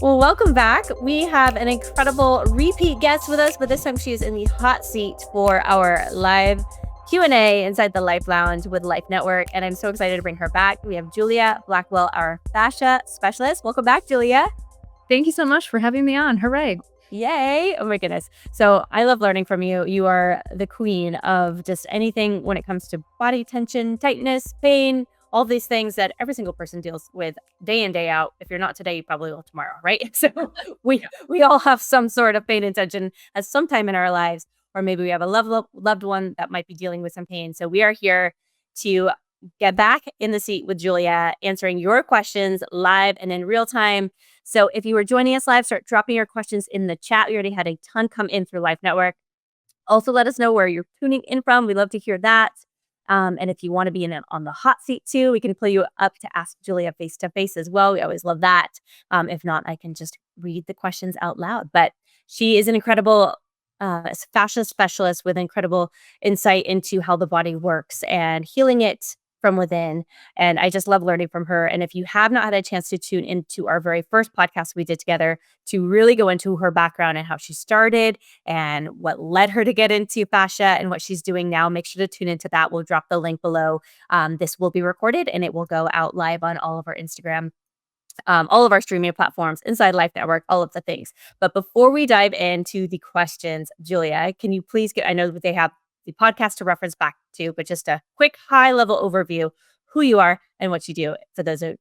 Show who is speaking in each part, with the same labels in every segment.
Speaker 1: Well, welcome back. We have an incredible repeat guest with us, but this time she is in the hot seat for our live Q&A inside the Life Lounge with Life Network, and I'm so excited to bring her back. We have Julia Blackwell, our fascia specialist. Welcome back, Julia.
Speaker 2: Thank you so much for having me on. Hooray.
Speaker 1: Yay. Oh my goodness. So I love learning from you. You are the queen of just anything when it comes to body tension, tightness, pain, all these things that every single person deals with day in, day out. If you're not today, you probably will tomorrow, right? So we all have some sort of pain and tension at some time in our lives, or maybe we have a loved one that might be dealing with some pain. So we are here to get back in the seat with Julia, answering your questions live and in real time. So if you were joining us live, start dropping your questions in the chat. We already had a ton come in through Life Network. Also, let us know where you're tuning in from. We'd love to hear that. And if you want to be on the hot seat too, we can pull you up to ask Julia face to face as well. We always love that. If not, I can just read the questions out loud. But she is an incredible fascia specialist with incredible insight into how the body works and healing it from within. And I just love learning from her. And if you have not had a chance to tune into our very first podcast we did together to really go into her background and how she started and what led her to get into fascia and what she's doing now, make sure to tune into that. We'll drop the link below. This will be recorded and it will go out live on all of our Instagram, all of our streaming platforms, inside Life Network, all of the things. But before we dive into the questions, Julia, can you please I know they have the podcast to reference back to, but just a quick high level overview, who you are and what you do for those of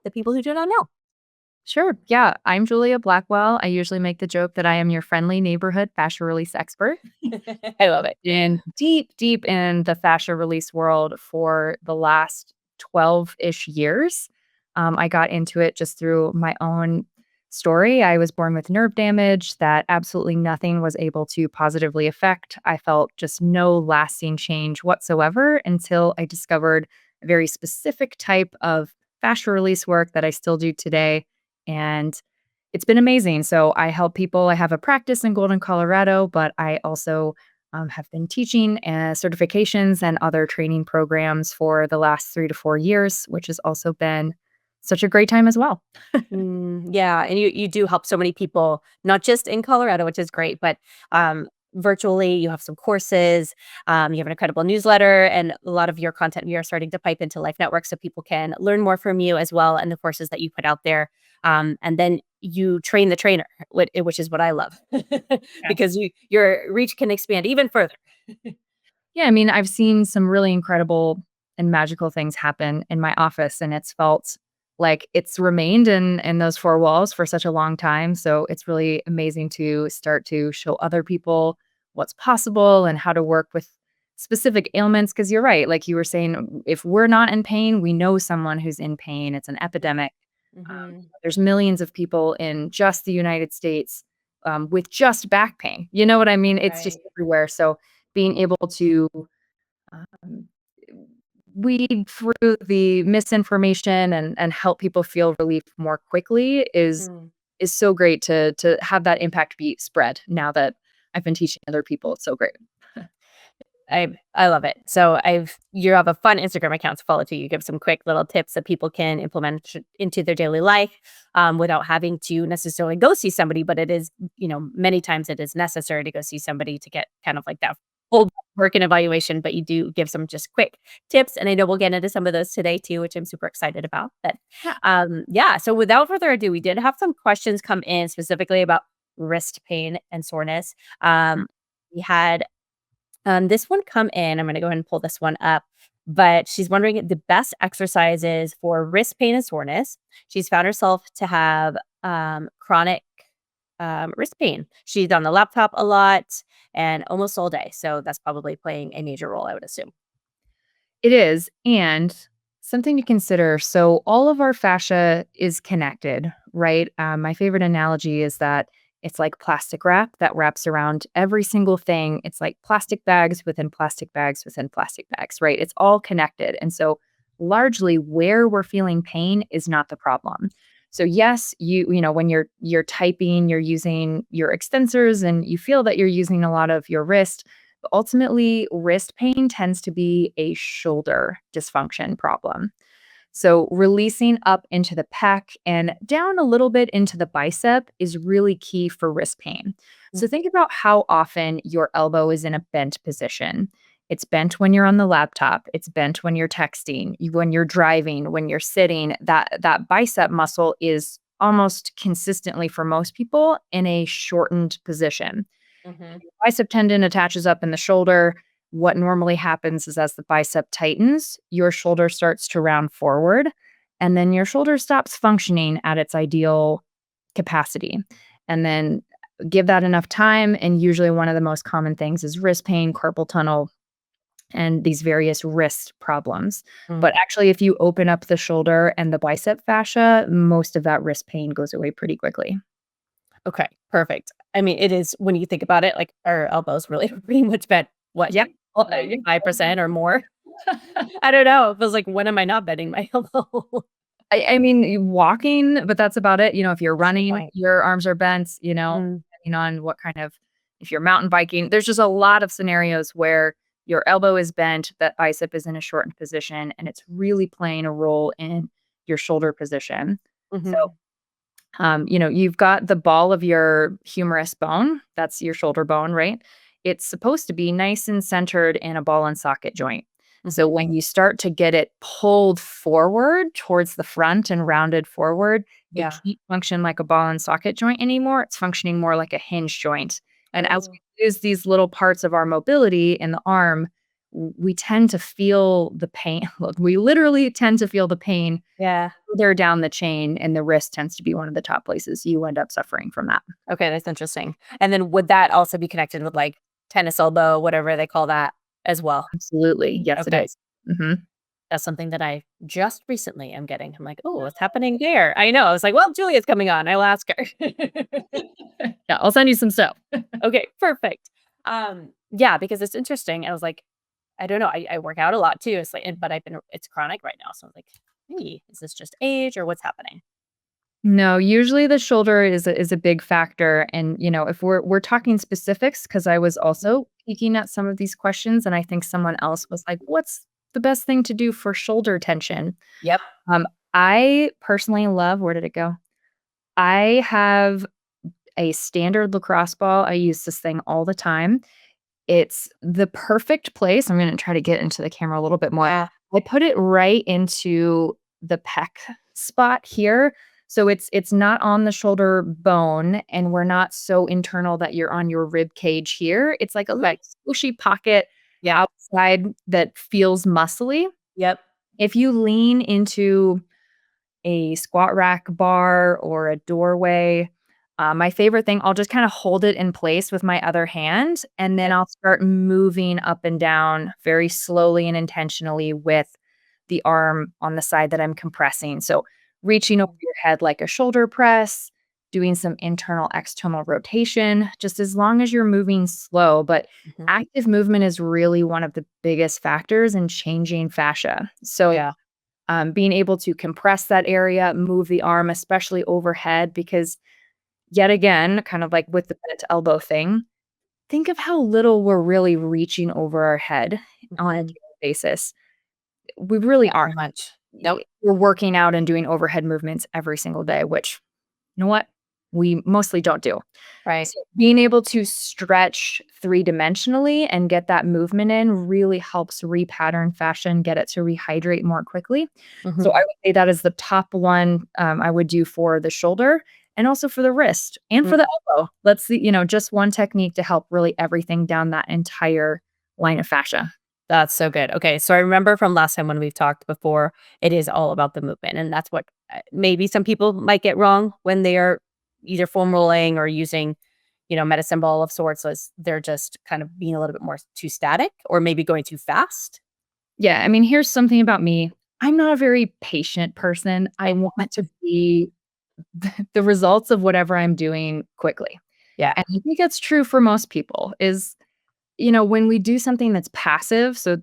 Speaker 1: the people who do not know.
Speaker 2: Sure. Yeah. I'm Julia Blackwell. I usually make the joke that I am your friendly neighborhood fascia release expert.
Speaker 1: I love it.
Speaker 2: And deep in the fascia release world for the last 12-ish years. I got into it just through my own story. I was born with nerve damage that absolutely nothing was able to positively affect. I felt just no lasting change whatsoever until I discovered a very specific type of fascia release work that I still do today. And it's been amazing. So I help people. I have a practice in Golden, Colorado, but I also have been teaching certifications and other training programs for the last 3 to 4 years, which has also been such a great time as well.
Speaker 1: Yeah, and you do help so many people, not just in Colorado, which is great, but virtually. You have some courses, you have an incredible newsletter, and a lot of your content we are starting to pipe into Life Network so people can learn more from you as well and the courses that you put out there. And then you train the trainer, which is what I love because your reach can expand even further.
Speaker 2: Yeah, I mean, I've seen some really incredible and magical things happen in my office, and it's felt like it's remained in those four walls for such a long time. So it's really amazing to start to show other people what's possible and how to work with specific ailments. Because you're right, like you were saying, if we're not in pain, we know someone who's in pain. It's an epidemic.
Speaker 1: Hmm.
Speaker 2: There's millions of people in just the United States with just back pain. You know what I mean? It's just
Speaker 1: Right.
Speaker 2: everywhere. So being able to um, weed through the misinformation and help people feel relief more quickly is so great to have that impact be spread now that I've been teaching other people. It's so great.
Speaker 1: I love it. So you have a fun Instagram account to follow too. You give some quick little tips that people can implement into their daily life without having to necessarily go see somebody. But it is, many times it is necessary to go see somebody to get kind of like that full work and evaluation. But you do give some just quick tips, and I know we'll get into some of those today too, which I'm super excited about. But
Speaker 2: Yeah.
Speaker 1: yeah. So without further ado, we did have some questions come in specifically about wrist pain and soreness. We had this one come in. I'm going to go ahead and pull this one up. But she's wondering the best exercises for wrist pain and soreness. She's found herself to have chronic wrist pain. She's on the laptop a lot and almost all day. So that's probably playing a major role, I would assume.
Speaker 2: It is. And something to consider. So, all of our fascia is connected, right? My favorite analogy is that it's like plastic wrap that wraps around every single thing. It's like plastic bags within plastic bags within plastic bags, right? It's all connected. And so, largely, where we're feeling pain is not the problem. So yes, when you're typing, you're using your extensors and you feel that you're using a lot of your wrist. But ultimately, wrist pain tends to be a shoulder dysfunction problem. So releasing up into the pec and down a little bit into the bicep is really key for wrist pain.
Speaker 1: Mm.
Speaker 2: So think about how often your elbow is in a bent position. It's bent when you're on the laptop, it's bent when you're texting, when you're driving, when you're sitting. That bicep muscle is almost consistently for most people in a shortened position.
Speaker 1: Mhm.
Speaker 2: Bicep tendon attaches up in the shoulder. What normally happens is as the bicep tightens, your shoulder starts to round forward, and then your shoulder stops functioning at its ideal capacity. And then give that enough time. And usually, one of the most common things is wrist pain, carpal tunnel, and these various wrist problems.
Speaker 1: Mm.
Speaker 2: But actually, if you open up the shoulder and the bicep fascia, most of that wrist pain goes away pretty quickly.
Speaker 1: Okay, perfect. I mean, it is when you think about it, like, our elbows really pretty much bent, what,
Speaker 2: Yep. Yeah.
Speaker 1: 5% or more? I don't know. It feels like, when am I not bending my elbow?
Speaker 2: I mean, walking, but that's about it. If you're
Speaker 1: That's a good
Speaker 2: running,
Speaker 1: point.
Speaker 2: your arms are bent,
Speaker 1: Mm,
Speaker 2: depending on what kind of if you're mountain biking, there's just a lot of scenarios where your elbow is bent, that bicep is in a shortened position, and it's really playing a role in your shoulder position. So,
Speaker 1: mhm.
Speaker 2: you've got the ball of your humerus bone, that's your shoulder bone, right? It's supposed to be nice and centered in a ball and socket joint. So
Speaker 1: Mhm.
Speaker 2: when you start to get it pulled forward towards the front and rounded forward, it
Speaker 1: Yeah.
Speaker 2: can't function like a ball and socket joint anymore. It's functioning more like a hinge joint. And as
Speaker 1: Oh.
Speaker 2: we lose these little parts of our mobility in the arm, we tend to feel the pain. Look, we literally tend to feel the pain
Speaker 1: Yeah.
Speaker 2: further down the chain, and the wrist tends to be one of the top places you end up suffering from that.
Speaker 1: Okay, that's interesting. And then would that also be connected with, like, tennis elbow, whatever they call that, as well?
Speaker 2: Absolutely. Yes, it
Speaker 1: Okay.
Speaker 2: is. Mhm.
Speaker 1: That's something that I just recently am getting. I'm like, "Oh, what's happening there?" I know. I was like, "Well, Julia's coming on. I'll ask her."
Speaker 2: Yeah, I'll send you some stuff.
Speaker 1: Okay, perfect. Yeah, because it's interesting. I was like, I don't know. I work out a lot too. It's like, but it's chronic right now. So I was like, hey, is this just age or what's happening?
Speaker 2: No, usually the shoulder is a big factor, and, if we're talking specifics, because I was also peeking at some of these questions, and I think someone else was like, "What's the best thing to do for shoulder tension?"
Speaker 1: Yep.
Speaker 2: Um, I personally love where did it go? I have a standard lacrosse ball. I use this thing all the time. It's the perfect place. I'm gonna try to get into the camera a little bit more.
Speaker 1: Yeah.
Speaker 2: I put it right into the pec spot here. So it's not on the shoulder bone, and we're not so internal that you're on your rib cage here. It's like a little
Speaker 1: Okay.
Speaker 2: squishy pocket
Speaker 1: Yeah.
Speaker 2: outside that feels muscly.
Speaker 1: Yep.
Speaker 2: If you lean into a squat rack bar or a doorway. My favorite thing, I'll just kind of hold it in place with my other hand, and then
Speaker 1: Okay.
Speaker 2: I'll start moving up and down very slowly and intentionally with the arm on the side that I'm compressing. So reaching over
Speaker 1: Mhm.
Speaker 2: your head like a shoulder press, doing some internal external rotation, just as long as you're moving slow. But
Speaker 1: Mhm.
Speaker 2: active movement is really one of the biggest factors in changing fascia. So
Speaker 1: Yeah.
Speaker 2: being able to compress that area, move the arm, especially overhead, because yet again, kind of like with the bent elbow thing, think of how little we're really reaching over our head on a daily
Speaker 1: Mhm.
Speaker 2: basis. We really
Speaker 1: Not very
Speaker 2: aren't.
Speaker 1: much. Nope.
Speaker 2: We're working out and doing overhead movements every single day, which you know what? We mostly don't do.
Speaker 1: Right.
Speaker 2: So being able to stretch three-dimensionally and get that movement in really helps repattern fascia and get it to rehydrate more quickly. So I
Speaker 1: Mhm.
Speaker 2: would say that is the top one, I would do for the shoulder and also for the wrist and
Speaker 1: Mm.
Speaker 2: for the elbow. Let's see, just one technique to help really everything down that entire line of fascia.
Speaker 1: That's so good. Okay, so I remember from last time when we've talked before, it is all about the movement, and that's what maybe some people might get wrong when they are either foam rolling or using, medicine ball of sorts. As they're just kind of being a little bit more too static, or maybe going too fast.
Speaker 2: Yeah, I mean, here's something about me. I'm not a very patient person. I want to see the results of whatever I'm doing quickly.
Speaker 1: Yeah.
Speaker 2: And I think that's true for most people is, when we do something that's passive, so,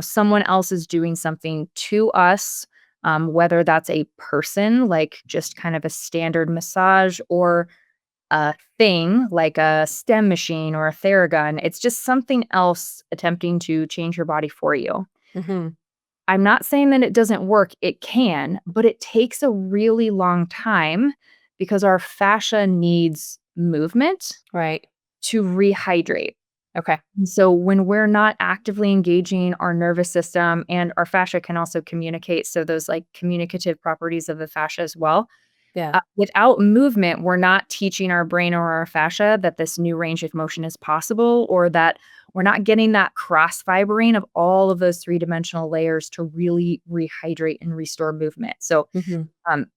Speaker 2: someone else is doing something to us, whether that's a person, like just kind of a standard massage or a thing like a stem machine or a Theragun. It's just something else attempting to change your body for you.
Speaker 1: Mhm.
Speaker 2: I'm not saying that it doesn't work. It can, but it takes a really long time because our fascia needs movement
Speaker 1: Right.
Speaker 2: to rehydrate.
Speaker 1: Okay.
Speaker 2: And so when we're not actively engaging our nervous system, and our fascia can also communicate, so those like communicative properties of the fascia as well.
Speaker 1: Yeah.
Speaker 2: Without movement, we're not teaching our brain or our fascia that this new range of motion is possible, or that we're not getting that cross fibering of all of those three-dimensional layers to really rehydrate and restore movement. So
Speaker 1: Mhm.
Speaker 2: um,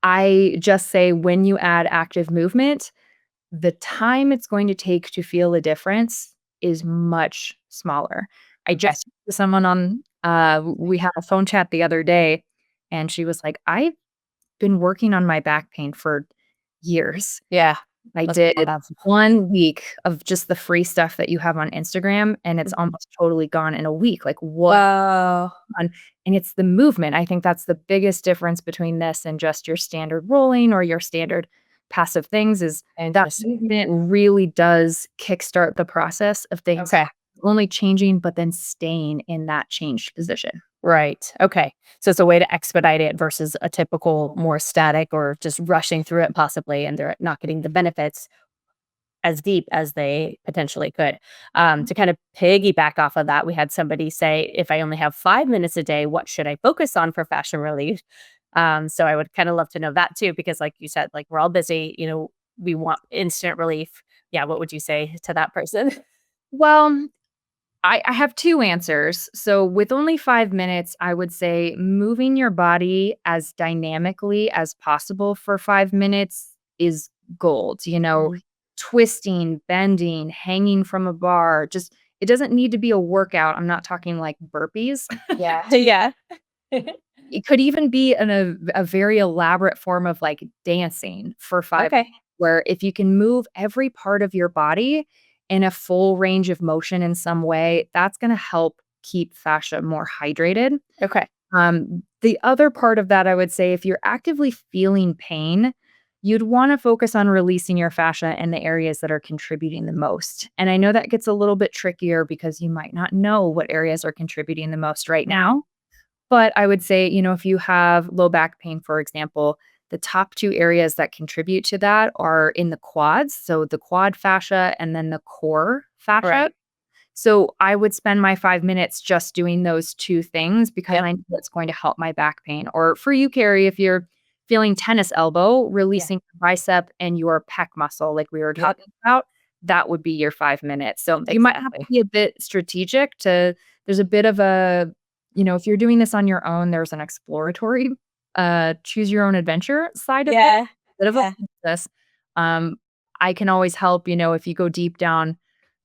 Speaker 2: I just say when you add active movement, the time it's going to take to feel a difference is much smaller. I
Speaker 1: Okay.
Speaker 2: just talked to someone on we had a phone chat the other day, and she was like, "I've been working on my back pain for years.
Speaker 1: Yeah.
Speaker 2: I
Speaker 1: Most people
Speaker 2: did
Speaker 1: have.
Speaker 2: 1 week of just the free stuff that you have on Instagram, and it's
Speaker 1: Mhm.
Speaker 2: almost totally gone in a week. Like, what
Speaker 1: Wow.
Speaker 2: on?" And it's the movement. I think that's the biggest difference between this and just your standard rolling or your standard passive things is that
Speaker 1: Interesting.
Speaker 2: movement really does kickstart the process of things
Speaker 1: Okay.
Speaker 2: only changing, but then staying in that changed position.
Speaker 1: Right. Okay. So it's a way to expedite it versus a typical more static or just rushing through it possibly, and they're not getting the benefits as deep as they potentially could. To kind of piggyback off of that, we had somebody say, if I only have 5 minutes a day, what should I focus on for fashion relief? So I would kind of love to know that too, because like you said, like we're all busy, we want instant relief. Yeah. What would you say to that person?
Speaker 2: Well, I have 2 answers. So with only 5 minutes, I would say moving your body as dynamically as possible for 5 minutes is gold,
Speaker 1: Mhm.
Speaker 2: twisting, bending, hanging from a bar, just it doesn't need to be a workout. I'm not talking like burpees.
Speaker 1: Yeah. Yeah.
Speaker 2: It could even be a very elaborate form of, like, dancing for 5
Speaker 1: Okay.
Speaker 2: where if you can move every part of your body in a full range of motion in some way, that's gonna help keep fascia more hydrated.
Speaker 1: Okay.
Speaker 2: The other part of that, I would say, if you're actively feeling pain, you'd wanna focus on releasing your fascia in the areas that are contributing the most, and I know that gets a little bit trickier because you might not know what areas are contributing the most right now. But I would say, if you have low back pain, for example, the top 2 areas that contribute to that are in the quads, so the quad fascia and then the core fascia.
Speaker 1: Right.
Speaker 2: So I would spend my 5 minutes just doing those 2 things because
Speaker 1: Yep.
Speaker 2: I know it's going to help my back pain. Or for you, Carrie, if you're feeling tennis elbow,
Speaker 1: Yeah.
Speaker 2: releasing your bicep and your pec muscle like we were
Speaker 1: Yeah.
Speaker 2: talking about, that would be your 5 minutes. So you might have to
Speaker 1: Exactly.
Speaker 2: be a bit strategic to there's a bit of a if you're doing this on your own, there's an exploratory, choose your own adventure side of it,
Speaker 1: Yeah.
Speaker 2: bit of a
Speaker 1: Yeah.
Speaker 2: process. Um, I can always help, if you go deep down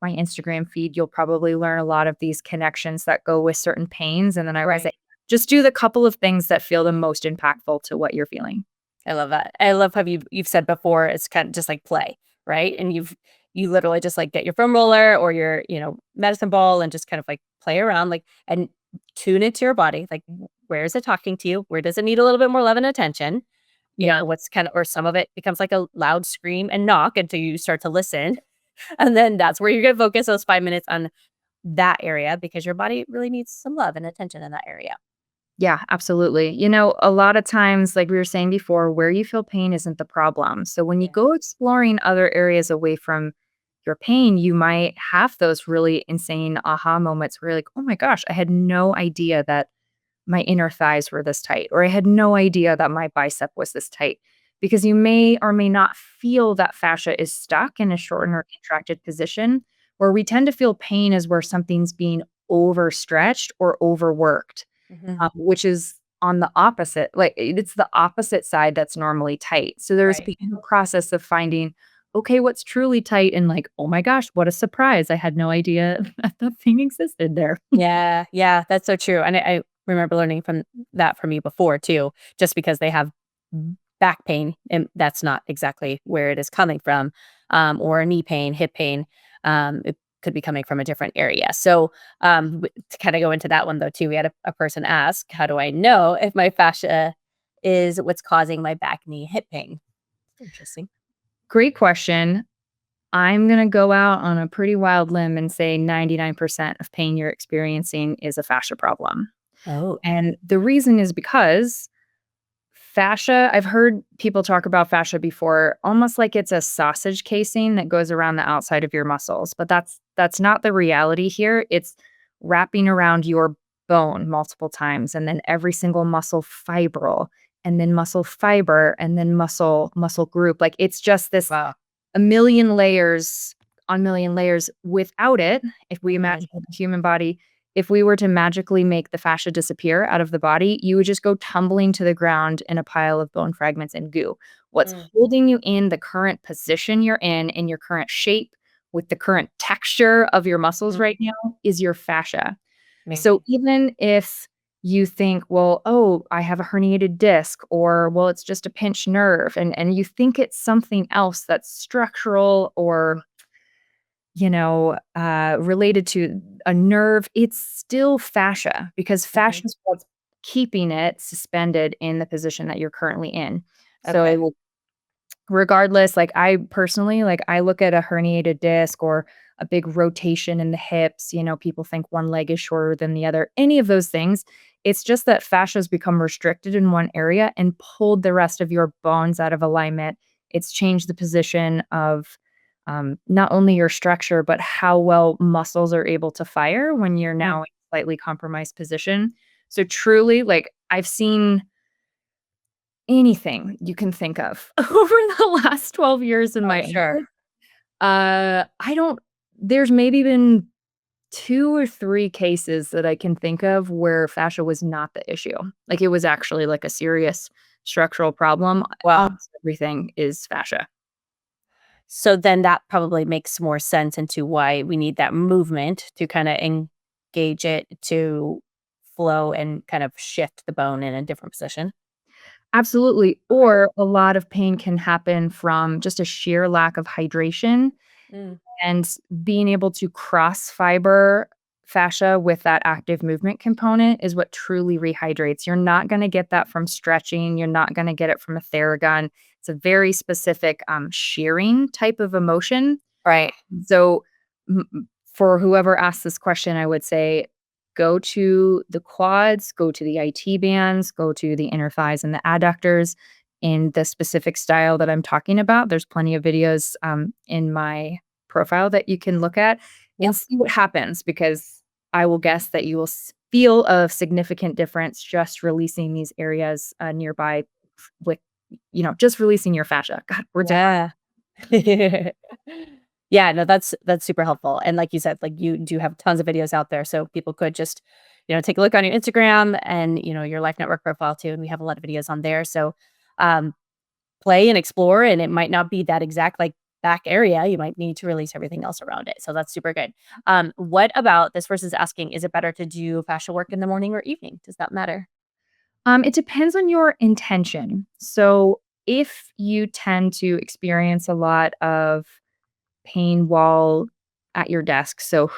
Speaker 2: my Instagram feed, you'll probably learn a lot of these connections that go with certain pains, and then I would say,
Speaker 1: Right.
Speaker 2: just do the couple of things that feel the most impactful to what you're feeling.
Speaker 1: I love that. I love how you've said before it's kind of just like play, right? And you literally just like get your foam roller or your, medicine ball and just kind of like play around like and tune into your body. Like where is it talking to you? Where does it need a little bit more love and attention?
Speaker 2: Yeah.
Speaker 1: What's kind of or some of it becomes like a loud scream and knock until you start to listen. And then that's where you're gonna focus those 5 minutes on that area because your body really needs some love and attention in that area.
Speaker 2: Yeah, absolutely. A lot of times, like we were saying before, where you feel pain isn't the problem. So when you
Speaker 1: Yeah.
Speaker 2: go exploring other areas away from your pain, you might have those really insane aha moments where you're like, oh my gosh, I had no idea that my inner thighs were this tight, or I had no idea that my bicep was this tight. Because you may or may not feel that fascia is stuck in a shortened or contracted position. Where we tend to feel pain is where something's being overstretched or overworked,
Speaker 1: Mhm.
Speaker 2: which is on the opposite. Like it's the opposite side that's normally tight. So there's
Speaker 1: Right.
Speaker 2: been a process of finding, okay, what's truly tight, and like, oh my gosh, what a surprise! I had no idea that that thing existed there.
Speaker 1: Yeah, yeah, that's so true, and I remember learning from you before too, just because they have back pain, and that's not exactly where it is coming from, or knee pain, hip pain, it could be coming from a different area. So, to kinda go into that one though too, we had a person ask, "How do I know if my fascia is what's causing my back, knee, hip pain?" Interesting.
Speaker 2: Great question. I'm gonna go out on a pretty wild limb and say 99% of pain you're experiencing is a fascia problem.
Speaker 1: Oh.
Speaker 2: And the reason is because fascia, I've heard people talk about fascia before, almost like it's a sausage casing that goes around the outside of your muscles, but that's not the reality here. It's wrapping around your bone multiple times, and then every single muscle fibril, and then muscle fiber, and then muscle group. Like, it's just this
Speaker 1: Wow.
Speaker 2: a million layers on million layers. Without it, if we
Speaker 1: Mhm.
Speaker 2: imagine the human body, if we were to magically make the fascia disappear out of the body, you would just go tumbling to the ground in a pile of bone fragments and goo. What's
Speaker 1: Mm.
Speaker 2: holding you in the current position you're in your current shape, with the current texture of your muscles
Speaker 1: Mm.
Speaker 2: right now, is your fascia. So
Speaker 1: Amazing.
Speaker 2: even if you think, well, oh, I have a herniated disc, or well, it's just a pinched nerve, and you think it's something else that's structural or related to a nerve, it's still fascia, because
Speaker 1: Mhm.
Speaker 2: fascia is what's keeping it suspended in the position that you're currently in. So
Speaker 1: Okay.
Speaker 2: it will regardless, like, I personally, like, I look at a herniated disc or a big rotation in the hips, people think one leg is shorter than the other, any of those things. It's just that fascia has become restricted in one area and pulled the rest of your bones out of alignment. It's changed the position of, not only your structure, but how well muscles are able to fire when you're
Speaker 1: Mm.
Speaker 2: now in a slightly compromised position. So truly, like, I've seen anything you can think of over the last 12 years in my
Speaker 1: Oh, sure.
Speaker 2: life. I don't there's maybe been 2 or 3 cases that I can think of where fascia was not the issue. Like, it was actually, like, a serious structural problem.
Speaker 1: Wow.
Speaker 2: Almost everything is fascia.
Speaker 1: So then that probably makes more sense into why we need that movement to kinda engage it to flow and kind of shift the bone in a different position.
Speaker 2: Absolutely,
Speaker 1: Okay.
Speaker 2: or a lot of pain can happen from just a sheer lack of hydration.
Speaker 1: Mm.
Speaker 2: And being able to cross fiber fascia with that active movement component is what truly rehydrates. You're not gonna get that from stretching, you're not gonna get it from a Theragun. It's a very specific, shearing type of emotion.
Speaker 1: Right.
Speaker 2: So, for whoever asked this question, I would say go to the quads, go to the IT bands, go to the inner thighs and the adductors in the specific style that I'm talking about. There's plenty of videos in my profile that you can look at and
Speaker 1: Yep.
Speaker 2: see what happens, because I will guess that you will feel a significant difference just releasing these areas nearby with, just releasing your fascia. God, words are
Speaker 1: Yeah. Yeah, no, that's super helpful, and like you said, like, you do have tons of videos out there, so people could just, take a look on your Instagram and, your Life Network profile too, and we have a lot of videos on there, so, um, play and explore, and it might not be that exact, like, back area, you might need to release everything else around it, so that's super good. What about this person's asking, is it better to do fascia work in the morning or evening? Does that matter?
Speaker 2: It depends on your intention. So, if you tend to experience a lot of pain while at your desk, so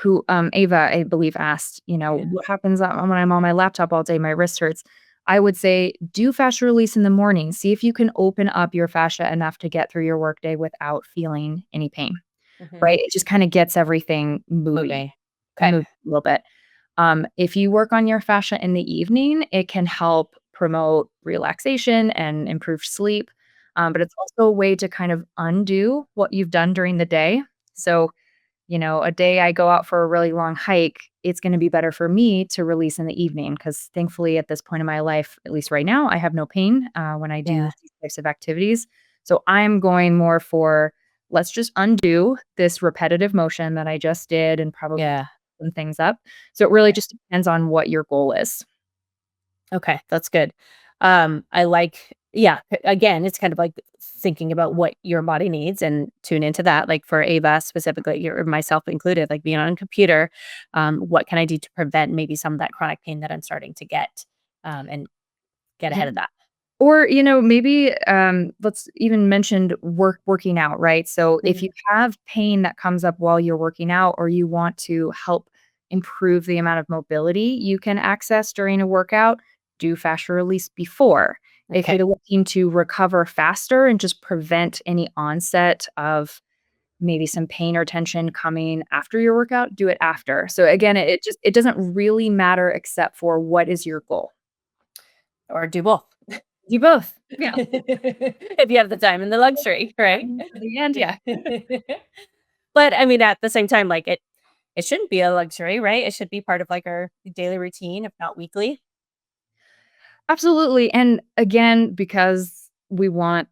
Speaker 2: Ava, I believe, asked,
Speaker 1: Yeah.
Speaker 2: what happens when I'm on my laptop all day? My wrist hurts. I would say do fascia release in the morning. See if you can open up your fascia enough to get through your workday without feeling any pain.
Speaker 1: Mhm.
Speaker 2: Right? It just kind of gets everything
Speaker 1: Moving. Okay.
Speaker 2: moved a little bit. If you work on your fascia in the evening, it can help promote relaxation and improve sleep. But it's also a way to kind of undo what you've done during the day. So, a day I go out for a really long hike, it's going to be better for me to release in the evening, because thankfully, at this point in my life, at least right now, I have no pain when I do
Speaker 1: Yeah.
Speaker 2: these types of activities. So I'm going more for, let's just undo this repetitive motion that I just did and probably
Speaker 1: Yeah.
Speaker 2: some things up. So it really just depends on what your goal is.
Speaker 1: Okay, that's good. I like yeah, again, it's kind of like thinking about what your body needs and tune into that. Like for Ava specifically, your myself included, like being on a computer, what can I do to prevent maybe some of that chronic pain that I'm starting to get, and get
Speaker 2: Yeah.
Speaker 1: ahead of that.
Speaker 2: Or, maybe, let's even mention working out, right? So if
Speaker 1: Mhm.
Speaker 2: you have pain that comes up while you're working out, or you want to help improve the amount of mobility you can access during a workout, do fascia release before. If
Speaker 1: Okay.
Speaker 2: you're looking to recover faster and just prevent any onset of maybe some pain or tension coming after your workout, do it after. So again, it doesn't really matter except for what is your goal.
Speaker 1: Or do both.
Speaker 2: Do both. Yeah.
Speaker 1: If you have the time and the luxury, right?
Speaker 2: In the end, yeah.
Speaker 1: But I mean, at the same time, like it shouldn't be a luxury, right? It should be part of like our daily routine, if not weekly.
Speaker 2: Absolutely, and again, because we want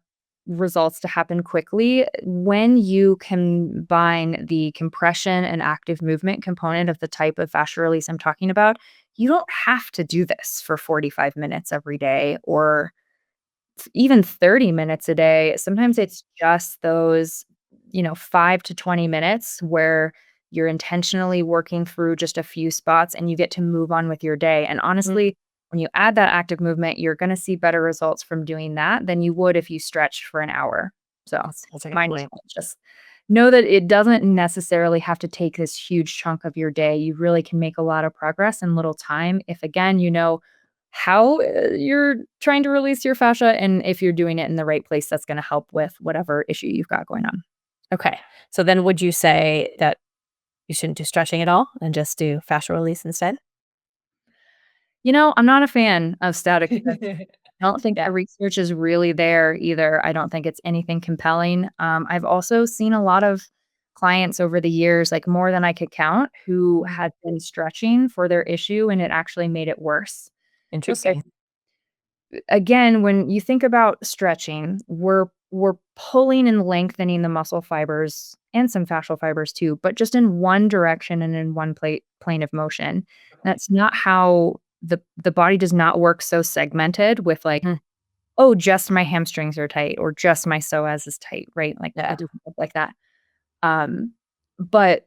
Speaker 2: results to happen quickly, when you combine the compression and active movement component of the type of fascia release I'm talking about, you don't have to do this for 45 minutes every day or even 30 minutes a day. Sometimes it's just those, 5 to 20 minutes where you're intentionally working through just a few spots and you get to move on with your day. And
Speaker 1: Mhm.
Speaker 2: honestly, when you add that active movement, you're going to see better results from doing that than you would if you stretched for an hour. So,
Speaker 1: That's a good
Speaker 2: mine
Speaker 1: point.
Speaker 2: just know that it doesn't necessarily have to take this huge chunk of your day. You really can make a lot of progress in little time if, again, you know how you're trying to release your fascia and if you're doing it in the right place that's going to help with whatever issue you've got going on.
Speaker 1: Okay. So then would you say that you shouldn't do stretching at all and just do fascial release instead?
Speaker 2: I'm not a fan of static stretching. I don't think
Speaker 1: Yeah.
Speaker 2: the research is really there either. I don't think it's anything compelling. I've also seen a lot of clients over the years, like more than I could count, who
Speaker 1: Mm.
Speaker 2: had been stretching for their issue and it actually made it worse. Because
Speaker 1: Interesting.
Speaker 2: again, when you think about stretching, we're pulling and lengthening the muscle fibers and some fascial fibers too, but just in one direction and in one plane of motion.
Speaker 1: Okay.
Speaker 2: That's not how the body does not work so segmented with like,
Speaker 1: Mhm.
Speaker 2: oh, just my hamstrings are tight or just my psoas is tight, right? Like
Speaker 1: Yeah.
Speaker 2: it doesn't work like that. Um, but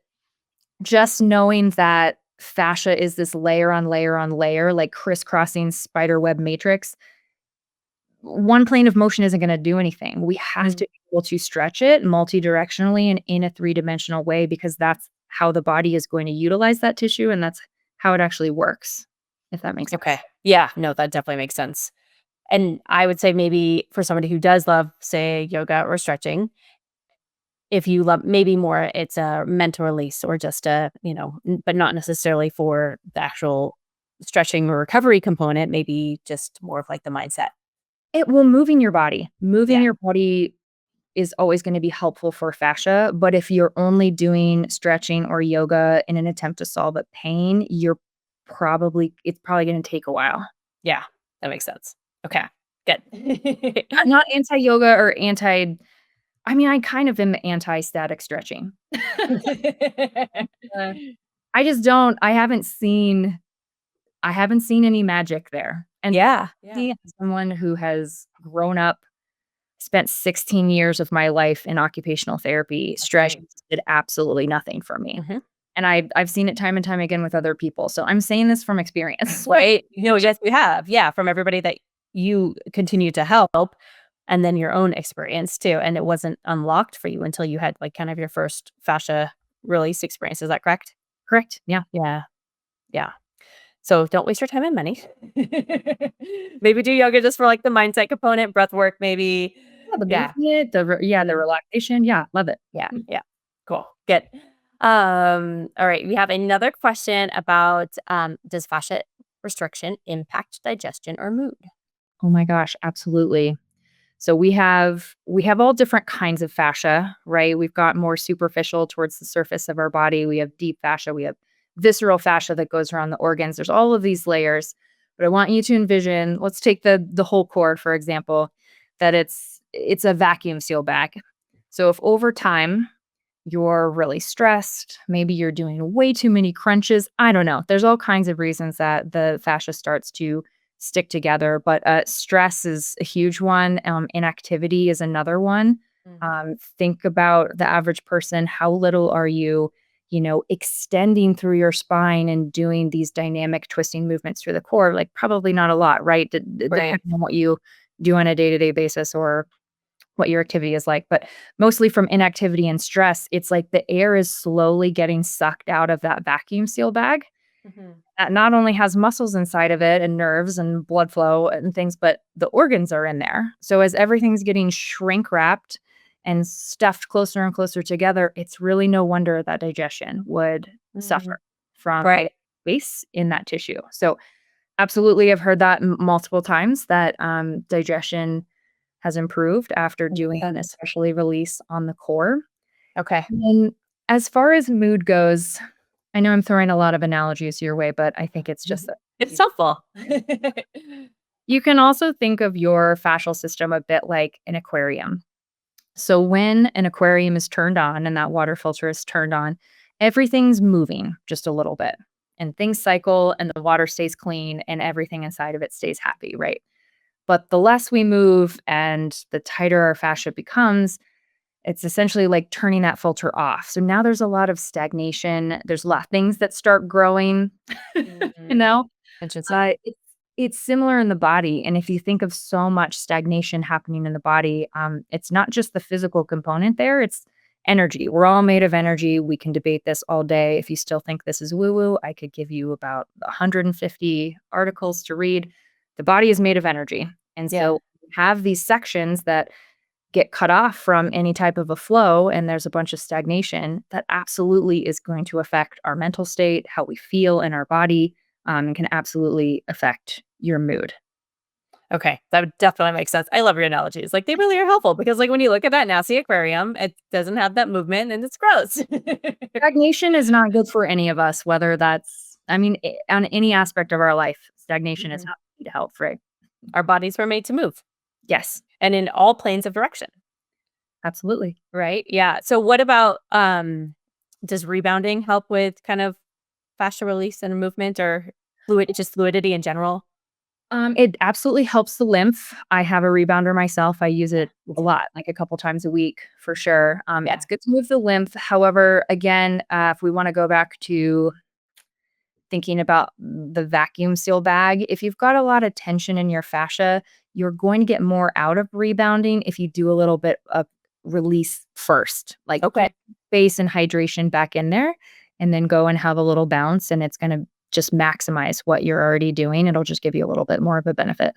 Speaker 2: just knowing that fascia is this layer on layer on layer, like crisscrossing spider web matrix, one plane of motion isn't gonna do anything. We have
Speaker 1: Mm.
Speaker 2: to be able to stretch it multidirectionally and in a three-dimensional way because that's how the body is going to utilize that tissue, and that's how it actually works, if that makes sense.
Speaker 1: Okay. Yeah. No, that definitely makes sense. And I would say maybe for somebody who does love, say, yoga or stretching, if you love maybe more it's a mental release or just a, but not necessarily for the actual stretching or recovery component, maybe just more of like the mindset.
Speaker 2: It will moving your body. Moving
Speaker 1: Yeah.
Speaker 2: your body is always gonna be helpful for fascia, but if you're only doing stretching or yoga in an attempt to solve a pain, it's probably gonna take a while.
Speaker 1: Yeah. That makes sense. Okay. Good.
Speaker 2: I'm not anti-yoga or anti I mean, I kind of am anti-static stretching. Uh, I just don't I haven't seen any magic there. And
Speaker 1: Yeah. Yeah.
Speaker 2: me, as someone who has grown up, spent 16 years of my life in occupational therapy,
Speaker 1: That's great.
Speaker 2: stretching did absolutely nothing for me.
Speaker 1: Hmm.
Speaker 2: And I've seen it time and time again with other people. So I'm saying this from experience.
Speaker 1: Right. Yes, you have. Yeah. From everybody that you continue to help and then your own experience too. And it wasn't unlocked for you until you had like kind of your first fascia release experience. Is that correct?
Speaker 2: Correct. Yeah.
Speaker 1: Yeah. Yeah. So don't waste your time and money. Maybe do yoga just for like the mindset component, breath work, maybe.
Speaker 2: Yeah, the
Speaker 1: Yeah.
Speaker 2: movement, the
Speaker 1: Mhm.
Speaker 2: relaxation. Yeah, love it.
Speaker 1: Yeah. Yeah. Cool. Good. All right. We have another question about does fascia restriction impact digestion or mood?
Speaker 2: Oh my gosh, absolutely. So we have all different kinds of fascia, right? We've got more superficial towards the surface of our body. We have deep fascia. We have visceral fascia that goes around the organs. There's all of these layers. But I want you to envision, let's take the whole core, for example, that it's a vacuum seal bag. So if over time you're really stressed, maybe you're doing way too many crunches, I don't know. There's all kinds of reasons that the fascia starts to stick together, but stress is a huge one. Inactivity is another one.
Speaker 1: Mhm.
Speaker 2: Think about the average person. How little are you, extending through your spine and doing these dynamic twisting movements through the core? Like probably not a lot, right?
Speaker 1: Right.
Speaker 2: Depending on what you do on a day-to-day basis or what your activity is like, but mostly from inactivity and stress, it's like the air is slowly getting sucked out of that vacuum seal bag
Speaker 1: Mhm.
Speaker 2: that not only has muscles inside of it and nerves and blood flow and things, but the organs are in there. So as everything's getting shrink wrapped and stuffed closer and closer together, it's really no wonder that digestion would
Speaker 1: Mhm.
Speaker 2: suffer from
Speaker 1: Right.
Speaker 2: space in that tissue. So, absolutely, I've heard that multiple times that digestion has improved after
Speaker 1: Oh my
Speaker 2: doing an
Speaker 1: goodness.
Speaker 2: especially release on the core.
Speaker 1: Okay.
Speaker 2: And as far as mood goes, I know I'm throwing a lot of analogies your way, but I think it's just that
Speaker 1: It's helpful.
Speaker 2: you can also think of your fascial system a bit like an aquarium. So when an aquarium is turned on and that water filter is turned on, everything's moving just a little bit and things cycle and the water stays clean and everything inside of it stays happy, right? But the less we move and the tighter our fascia becomes, it's essentially like turning that filter off. So now there's a lot of stagnation. There's a lot of things that start growing, you
Speaker 1: Mhm.
Speaker 2: know?
Speaker 1: Interesting.
Speaker 2: It's similar in the body, and if you think of so much stagnation happening in the body, it's not just the physical component there, it's energy. We're all made of energy. We can debate this all day. If you still think this is woo-woo, I could give you about 150 articles to read. The body is made of energy, and
Speaker 1: Yeah.
Speaker 2: so we have these sections that get cut off from any type of a flow and there's a bunch of stagnation, that absolutely is going to affect our mental state, how we feel in our body, and can absolutely affect your mood.
Speaker 1: Okay, that would definitely make sense. I love your analogies. Like, they really are helpful because, like, when you look at that nasty aquarium, it doesn't have that movement and it's gross.
Speaker 2: Stagnation is not good for any of us, whether that's, I mean, on any aspect of our life, stagnation is
Speaker 1: Mhm.
Speaker 2: not good health, right?
Speaker 1: Our bodies were made to move
Speaker 2: Yes,
Speaker 1: and in all planes of direction,
Speaker 2: absolutely.
Speaker 1: right? Yeah. So what about does rebounding help with kind of fascia release and movement or fluidity in general?
Speaker 2: It absolutely helps the lymph. I have a rebounder myself. I use
Speaker 1: Yeah,
Speaker 2: it
Speaker 1: me
Speaker 2: a
Speaker 1: too.
Speaker 2: lot, like a couple times a week for sure.
Speaker 1: Yeah.
Speaker 2: It's good to move the lymph. However, again, if we want to go back to thinking about the vacuum seal bag, if you've got a lot of tension in your fascia, you're going to get more out of rebounding if you do a little bit of release first, like
Speaker 1: Okay.
Speaker 2: put space and hydration back in there and then go and have a little bounce. And it's going to just maximize what you're already doing. It'll just give you a little bit more of a benefit.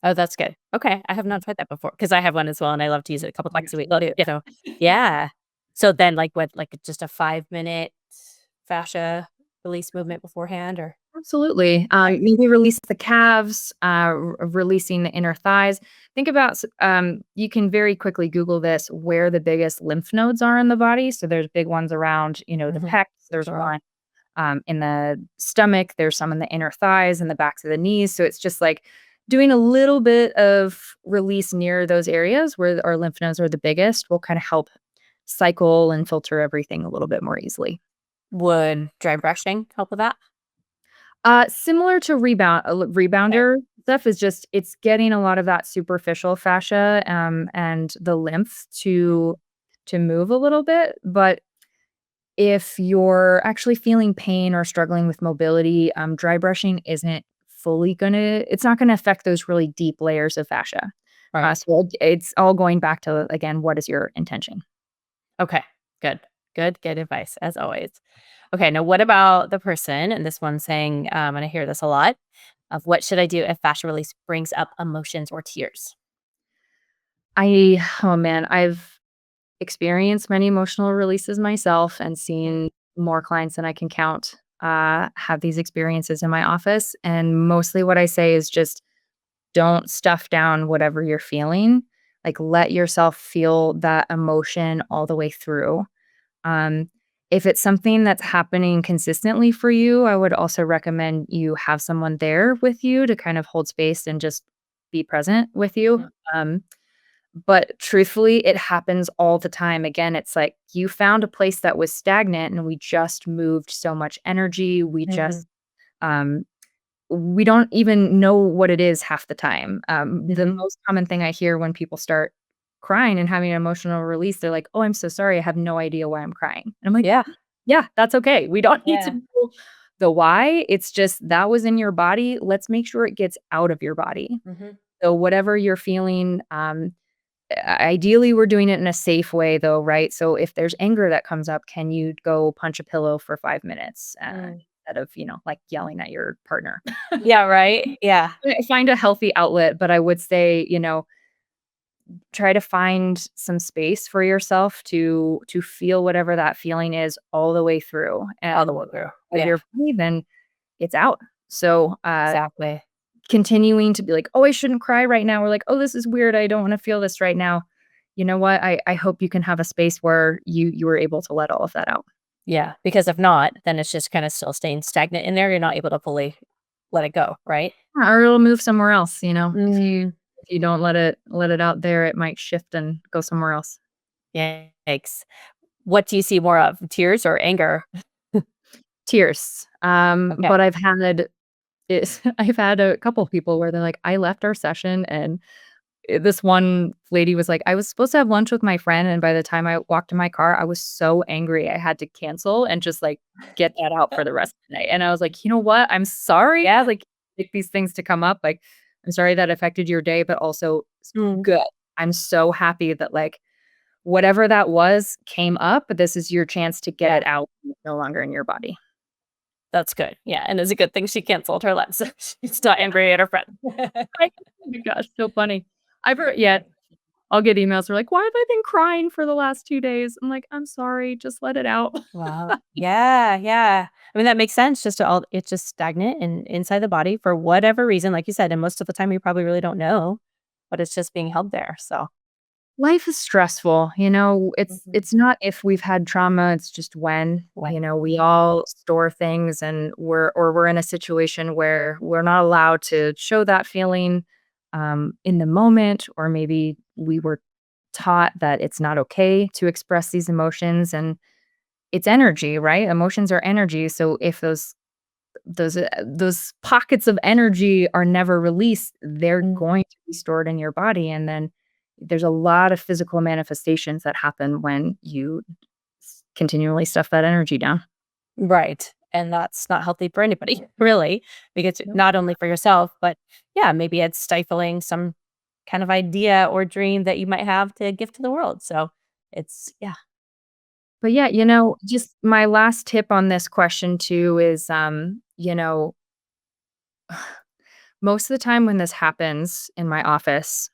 Speaker 1: Oh, that's good. Okay, I have not tried that before because I have one as well, and I love to use it a couple
Speaker 2: Oh my
Speaker 1: times
Speaker 2: gosh,
Speaker 1: a week
Speaker 2: love
Speaker 1: too.
Speaker 2: it.
Speaker 1: So, yeah. So then, like, what, like just a 5 minute fascia release movement beforehand, or
Speaker 2: Absolutely.
Speaker 1: okay.
Speaker 2: Maybe release the calves, releasing the inner thighs. Think about, you can very quickly Google this, where the biggest lymph nodes are in the body. So there's big ones around, the
Speaker 1: Mhm.
Speaker 2: pecs.
Speaker 1: The
Speaker 2: There's
Speaker 1: girl.
Speaker 2: one in the stomach. There's some in the inner thighs and the backs of the knees. So it's just like doing a little bit of release near those areas where our lymph nodes are the biggest will kind of help cycle and filter everything a little bit more easily.
Speaker 1: Would dry brushing help with that?
Speaker 2: Similar to
Speaker 1: Okay.
Speaker 2: rebounder stuff is just it's getting a lot of that superficial fascia, and the lymph to move a little bit, but if you're actually feeling pain or struggling with mobility, dry brushing isn't fully gonna it's not gonna affect those really deep layers of fascia.
Speaker 1: Right.
Speaker 2: So it's all going back to, again, what is your intention?
Speaker 1: Okay. Good. Good advice as always. Okay. Now, what about the person? And this one's saying, and I hear this a lot of what should I do if fascia release brings up emotions or tears?
Speaker 2: Oh man, I've experienced many emotional releases myself and
Speaker 1: Mm.
Speaker 2: seen more clients than I can count have these experiences in my office. And mostly what I say is just don't stuff down whatever you're feeling. Like let yourself feel that emotion all the way through. Um, if it's something that's happening consistently for you, I would also recommend you have someone there with you to kind of hold space and just be present with you.
Speaker 1: Mhm.
Speaker 2: But truthfully, it happens all the time. Again, it's like you found a place that was stagnant and we just moved so much energy.
Speaker 1: Mhm.
Speaker 2: Um, we don't even know what it is half the time. The
Speaker 1: Mhm.
Speaker 2: most common thing I hear when people start crying and having an emotional release, they're like, "Oh, I'm so sorry. I have no idea why I'm crying." And I'm like,
Speaker 1: Yeah.
Speaker 2: "Yeah, that's okay. We don't need to
Speaker 1: Yeah.
Speaker 2: know the why. It's just that was in your body. Let's make sure it gets out of your body."
Speaker 1: Mhm.
Speaker 2: So whatever you're feeling, ideally, we're doing it in a safe way though, right? So if there's anger that comes up, can you go punch a pillow for 5 minutes,
Speaker 1: Mm.
Speaker 2: instead of, like, yelling at your partner?
Speaker 1: Yeah. Right. Yeah.
Speaker 2: Find a healthy outlet, but I would say, try to find some space for yourself to feel whatever that feeling is all the way through,
Speaker 1: All the
Speaker 2: and
Speaker 1: way through.
Speaker 2: as
Speaker 1: Yeah,
Speaker 2: you're breathing, it's out. So,
Speaker 1: exactly.
Speaker 2: continuing to be like, "Oh, I shouldn't cry right now," or like, "Oh, this is weird, I don't wanna feel this right now." You know what? I hope you can have a space where you were able to let all of that out.
Speaker 1: Yeah, because if not, then it's just kinda still staying stagnant in there. You're not able to fully let it go, right?
Speaker 2: Yeah, or it'll move somewhere else, you know?
Speaker 1: Mm,
Speaker 2: If you don't let it out there, it might shift and go somewhere else.
Speaker 1: yikes. What do you see more of, tears or anger?
Speaker 2: Tears.
Speaker 1: Okay.
Speaker 2: But I've had it I've had a couple people where they're like, "I left our session and" this one lady was like, "I was supposed to have lunch with my friend, and by the time I walked to my car, I was so angry I had to cancel and just, like, get that out for the rest of the night." And I was like, "You know what? I'm sorry,
Speaker 1: Yeah.
Speaker 2: like, like, these things to come up, like, I'm sorry that affected your day, but also
Speaker 1: Mm,
Speaker 2: good. I'm so happy that, like, whatever that was came up, but this is your chance to get
Speaker 1: yeah,
Speaker 2: it out, it's no longer in your body."
Speaker 1: that's good. Yeah, and it's a good thing she canceled her lunch, so she's not
Speaker 2: Yeah.
Speaker 1: angry at her friend.
Speaker 2: Right? Oh my gosh, so funny. I've heard yeah. I'll get emails, they're like, "Why have I been crying for the last 2 days?" I'm like, "I'm sorry, just let it out."
Speaker 1: Wow. Yeah, yeah. I mean, that makes sense just to all it's just stagnant and inside the body for whatever reason, like you said, and most of the time you probably really don't know, but it's just being held there, so.
Speaker 2: Life is stressful, you know,
Speaker 1: Mhm.
Speaker 2: it's not if we've had trauma, it's just when,
Speaker 1: When.
Speaker 2: you know, we all store things and we're in a situation where we're not allowed to show that feeling, in the moment, or maybe we were taught that it's not okay to express these emotions, and it's energy, right? Emotions are energy, so if those pockets of energy are never released, they're
Speaker 1: Mm.
Speaker 2: going to be stored in your body, and then there's a lot of physical manifestations that happen when you continually stuff that energy down.
Speaker 1: Right, and that's not healthy for anybody, really, because
Speaker 2: Nope.
Speaker 1: not only for yourself, but, yeah, maybe it's stifling some kind of idea or dream that you might have to give to the world, so it's yeah.
Speaker 2: But yeah, you know, just my last tip on this question too is, most of the time when this happens in my office,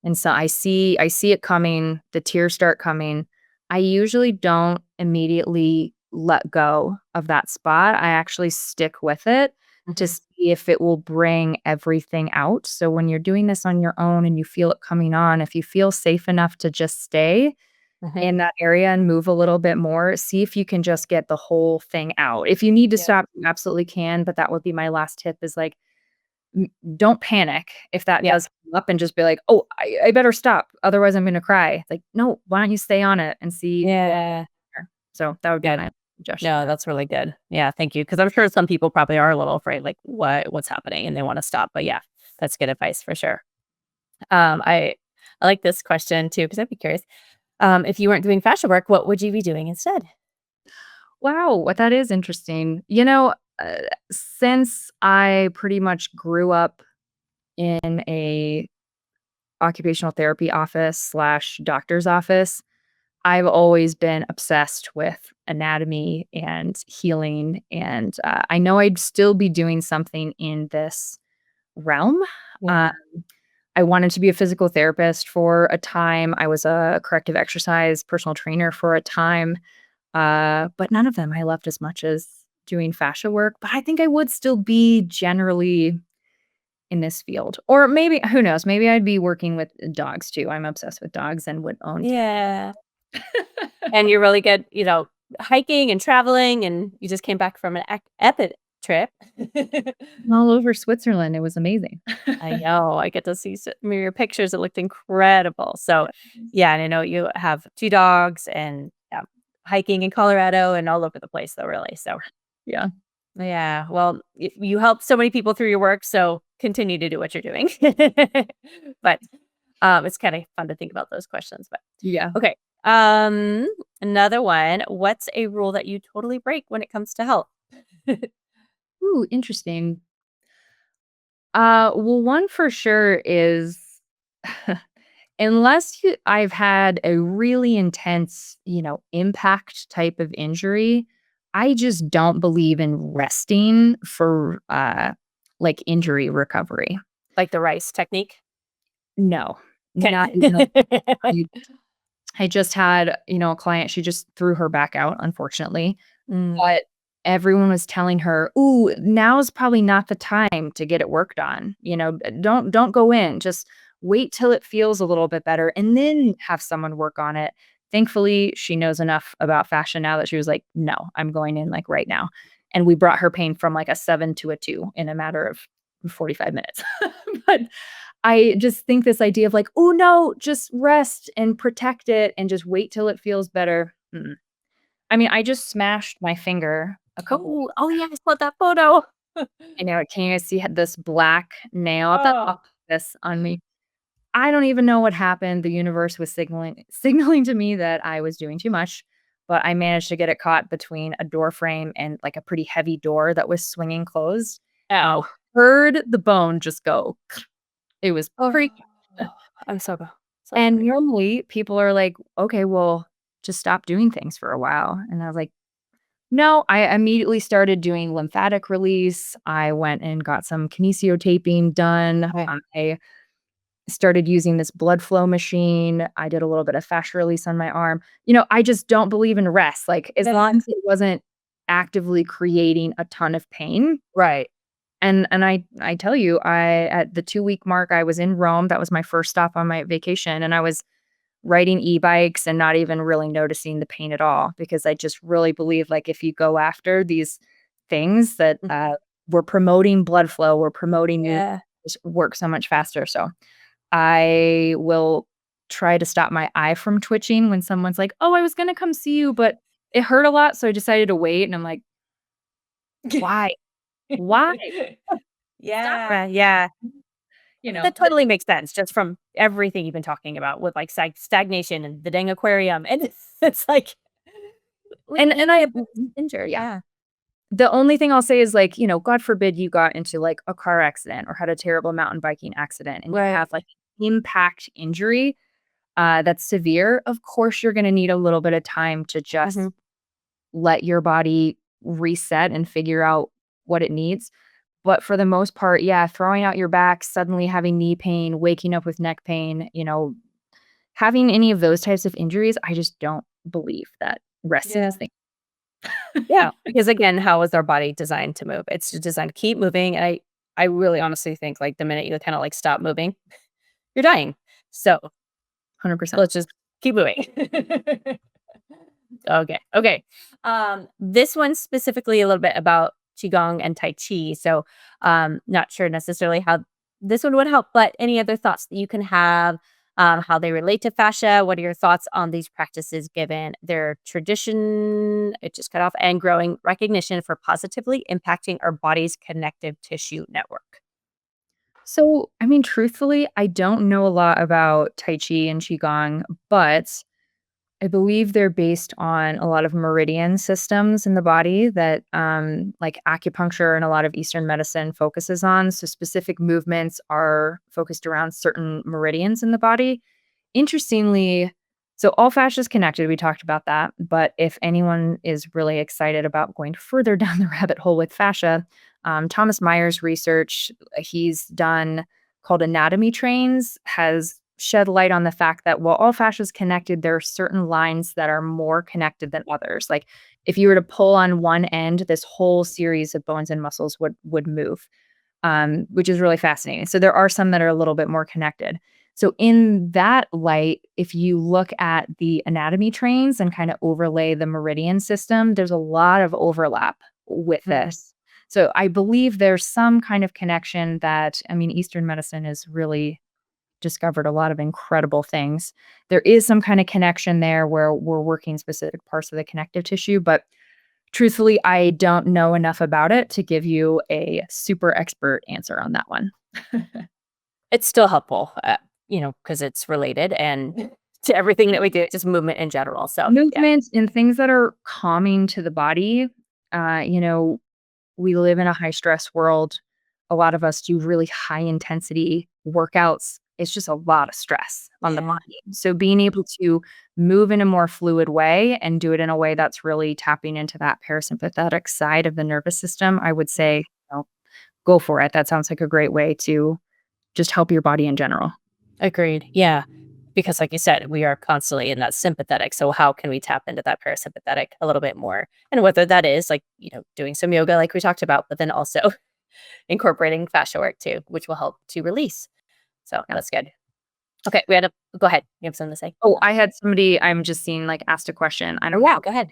Speaker 2: and so I see it coming, the tears start coming. I usually don't immediately let go of that spot. I actually stick with it to
Speaker 1: Mhm,
Speaker 2: see if it will bring everything out. So when you're doing this on your own and you feel it coming on, if you feel safe enough to just stay
Speaker 1: mhm.
Speaker 2: in that area and move a little bit more, see if you can just get the whole thing out. If you need to
Speaker 1: Yeah.
Speaker 2: stop, you absolutely can, but that would be my last tip is like M don't panic if that
Speaker 1: Yeah.
Speaker 2: does come up and just be like, "Oh, I better stop, otherwise I'm gonna cry." It's like, "No, why don't you stay on it and see what
Speaker 1: Yeah.
Speaker 2: there." So, that would be
Speaker 1: Good.
Speaker 2: my suggestion
Speaker 1: No,
Speaker 2: there.
Speaker 1: that's really good. Yeah, thank you. Because 'cause I'm sure some people probably are a little afraid, like, what's happening?" And they wanna stop, but yeah, that's good advice for sure. I like this question too, because 'cause I'd be curious. If you weren't doing fascia work, what would you be doing instead?
Speaker 2: Wow, what that is interesting. You know, since I pretty much grew up in a occupational therapy office/doctor's office, I've always been obsessed with anatomy and healing, and, I know I'd still be doing something in this realm. Uh,
Speaker 1: Yeah.
Speaker 2: I wanted to be a physical therapist for a time. I was a corrective exercise personal trainer for a time, but none of them I loved as much as doing fascia work, but I think I would still be generally in this field. Or maybe who knows, maybe I'd be working with dogs too. I'm obsessed with dogs and would own
Speaker 1: Yeah. And you're really good, hiking and traveling, and you just came back from an epic trip.
Speaker 2: all over Switzerland. It was amazing.
Speaker 1: I know, I get to see some of your pictures, it looked incredible. So, yeah, and I know you have 2 dogs and, hiking in Colorado and all over the place though, really, so,
Speaker 2: Yeah.
Speaker 1: yeah, well, you help so many people through your work, so continue to do what you're doing. But, it's kinda fun to think about those questions, but
Speaker 2: Yeah.
Speaker 1: okay, um, another one, what's a rule that you totally break when it comes to health?
Speaker 2: Ooh, interesting. Well, one for sure is unless I've had a really intense, impact type of injury, I just don't believe in resting for like injury recovery.
Speaker 1: Like the rice technique?
Speaker 2: No. not even I I just had, a client, she just threw her back out, unfortunately,
Speaker 1: Mm.
Speaker 2: but everyone was telling her, "Ooh, now's probably not the time to get it worked on, don't go in, just wait till it feels a little bit better and then have someone work on it." Thankfully, she knows enough about fashion now that she was like, "No, I'm going in, like, right now." And we brought her pain from, like, a 7 to a 2 in a matter of 45 minutes. But I just think this idea of like, "Oh, no, just rest and protect it and just wait till it feels better." Mm-mm. I mean, I just smashed my finger a couple
Speaker 1: Oh,
Speaker 2: weeks.
Speaker 1: oh, yeah, I saw that photo.
Speaker 2: I know, can you guys see this black nail at the top
Speaker 1: Oh.
Speaker 2: of this on me? I don't even know what happened. The universe was signaling to me that I was doing too much, but I managed to get it caught between a door frame and, like, a pretty heavy door that was swinging closed, and I
Speaker 1: Ow.
Speaker 2: heard the bone just go. It was
Speaker 1: Oh,
Speaker 2: pretty.
Speaker 1: I'm so
Speaker 2: And
Speaker 1: sorry.
Speaker 2: normally, people are like, "Okay, well, just stop doing things for a while." And I was like, "No." I immediately started doing lymphatic release. I went and got some kinesiotaping done.
Speaker 1: Right.
Speaker 2: I started using this blood flow machine. I did a little bit of fascia release on my arm. I just don't believe in rest, like, as long as it wasn't actively creating a ton of pain.
Speaker 1: Right.
Speaker 2: And I tell you, I at the 2-week mark, I was in Rome. That was my first stop on my vacation, and I was riding e-bikes and not even really noticing the pain at all because I just really believe, like, if you go after these things that,
Speaker 1: Mhm.
Speaker 2: we're promoting blood flow, we're promoting movement,
Speaker 1: Yeah.
Speaker 2: just work so much faster. So, I will try to stop my eye from twitching when someone's like, "Oh, I was gonna come see you, but it hurt a lot, so I decided to wait." And I'm like, "Why? Why? Stop."
Speaker 1: Yeah, yeah.
Speaker 2: You know?
Speaker 1: That totally makes sense just from everything you've been talking about with, like, stagnation and the dang aquarium, and it's like,
Speaker 2: And
Speaker 1: leave
Speaker 2: I
Speaker 1: a person injured,
Speaker 2: yeah.
Speaker 1: yeah.
Speaker 2: The only thing I'll say is, like, God forbid you got into, like, a car accident or had a terrible mountain biking accident and you
Speaker 1: Right.
Speaker 2: have, like, impact injury, that's severe. Of course, you're gonna need a little bit of time to just
Speaker 1: Mhm.
Speaker 2: let your body reset and figure out what it needs. But for the most part, yeah, throwing out your back, suddenly having knee pain, waking up with neck pain, having any of those types of injuries, I just don't believe that resting
Speaker 1: Yeah.
Speaker 2: is the
Speaker 1: Yeah, because again, how is our body designed to move? It's designed to keep moving, and I really honestly think, like, the minute you kinda, like, stop moving, you're dying. So,
Speaker 2: 100%.
Speaker 1: let's just keep moving. Okay, okay. This one's specifically a little bit about qigong and tai chi. So, not sure necessarily how this one would help, but any other thoughts that you can have, how they relate to fascia? What are your thoughts on these practices given their tradition? It just cut off and growing recognition for positively impacting our body's connective tissue network.
Speaker 2: So, I mean, truthfully, I don't know a lot about Tai Chi and Qigong, but I believe they're based on a lot of meridian systems in the body that, like acupuncture and a lot of Eastern medicine focuses on. So, specific movements are focused around certain meridians in the body. Interestingly, so all fascia is connected, we talked about that, but if anyone is really excited about going further down the rabbit hole with fascia, Thomas Meyer's research, he's done called anatomy trains, has shed light on the fact that while all fascia is connected, there are certain lines that are more connected than others. Like if you were to pull on one end, this whole series of bones and muscles would move, which is really fascinating. So there are some that are a little bit more connected. So in that light, if you look at the anatomy trains and kind of overlay the meridian system, there's a lot of overlap with
Speaker 1: Mhm.
Speaker 2: this. So I believe there's some kind of connection that, I mean, Eastern medicine has really discovered a lot of incredible things. There is some kind of connection there where we're working specific parts of the connective tissue, but truthfully, I don't know enough about it to give you a super expert answer on that one.
Speaker 1: It's still helpful, because it's related and to everything that we do, just movement in general. So, yeah.
Speaker 2: Movement and things that are calming to the body, uh, you know, we live in a high stress world. A lot of us do really high intensity workouts. It's just a lot of stress on the
Speaker 1: Yeah.
Speaker 2: body. So being able to move in a more fluid way and do it in a way that's really tapping into that parasympathetic side of the nervous system, I would say, go for it. That sounds like a great way to just help your body in general.
Speaker 1: Agreed. Yeah. Because like you said, we are constantly in that sympathetic. So how can we tap into that parasympathetic a little bit more? And whether that is like, doing some yoga like we talked about, but then also incorporating fascia work too, which will help to release. So
Speaker 2: Yeah.
Speaker 1: that's good. Okay, we had a go ahead. You have something to say?
Speaker 2: Oh, I had somebody I'm just seeing, like, asked a question. I
Speaker 1: Oh
Speaker 2: don't
Speaker 1: yeah,
Speaker 2: know
Speaker 1: go ahead.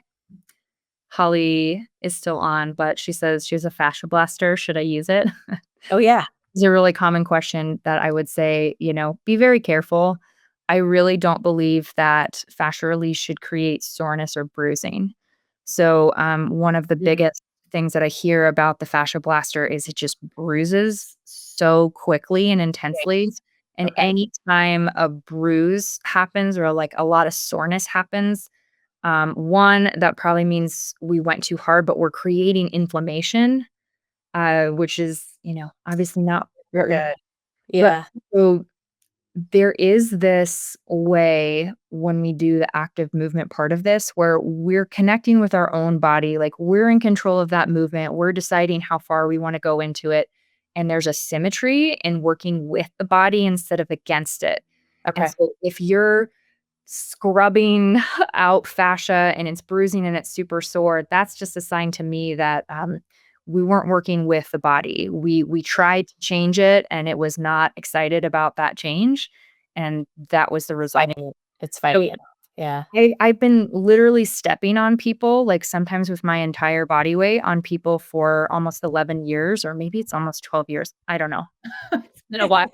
Speaker 2: Holly is still on, but she says she has a fascia blaster. Should I use it?
Speaker 1: Oh yeah.
Speaker 2: It's a really common question that I would say, be very careful. I really don't believe that fascia release should create soreness or bruising. So, one of the
Speaker 1: Mm,
Speaker 2: biggest things that I hear about the fascia blaster is it just bruises so quickly and intensely.
Speaker 1: yes.
Speaker 2: And
Speaker 1: Okay.
Speaker 2: anytime a bruise happens or like a lot of soreness happens, one, that probably means we went too hard, but we're creating inflammation, which is, obviously not
Speaker 1: We're
Speaker 2: good.
Speaker 1: good.
Speaker 2: But
Speaker 1: Yeah.
Speaker 2: so there is this way when we do the active movement part of this where we're connecting with our own body, like we're in control of that movement. We're deciding how far we want to go into it. And there's a symmetry in working with the body instead of against it. And
Speaker 1: Okay.
Speaker 2: so if you're scrubbing out fascia and it's bruising and it's super sore, that's just a sign to me that we weren't working with the body. We tried to change it and it was not excited about that change, and that was the result.
Speaker 1: It's fighting
Speaker 2: So
Speaker 1: it off. Yeah.
Speaker 2: I've been literally stepping on people, like sometimes with my entire body weight on people for almost 11 years, or maybe it's almost 12 years. I don't know. It's been a while.